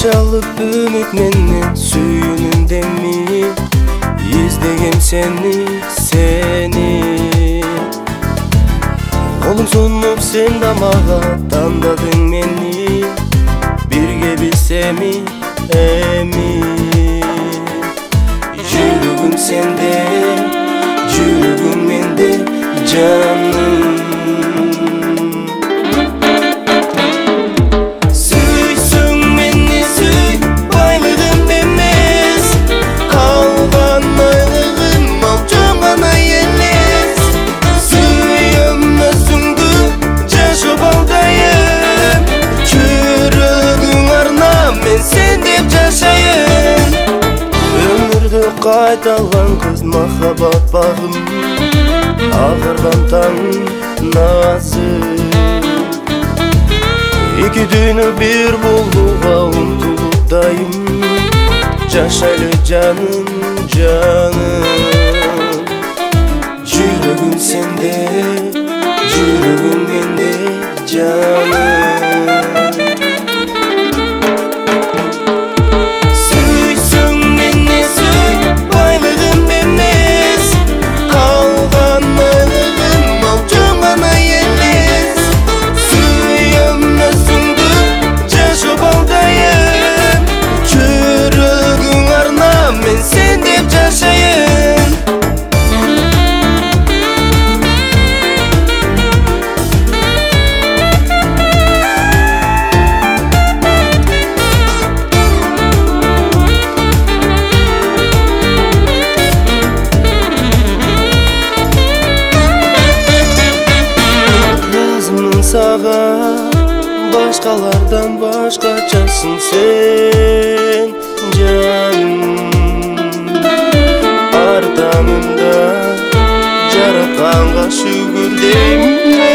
Канчалык үмүт менен сүйүүнүм ми издегем сени Колуң сунуп сен да мага тандадың мени Бирге билсеми эми Жүрөгүм сенде, жүрөгүм менде жаным Кайталган кыз махаббат багым Агырган таң назы Эки дүйнө бир болууга умтулуп дайым Жашайлы жаным, жаным Жүрөгүм сенде, жүрөгүм менде жаным Сага башкалардан башкачасың сен жаным Ар таңымда жаратканга шүгүр деймин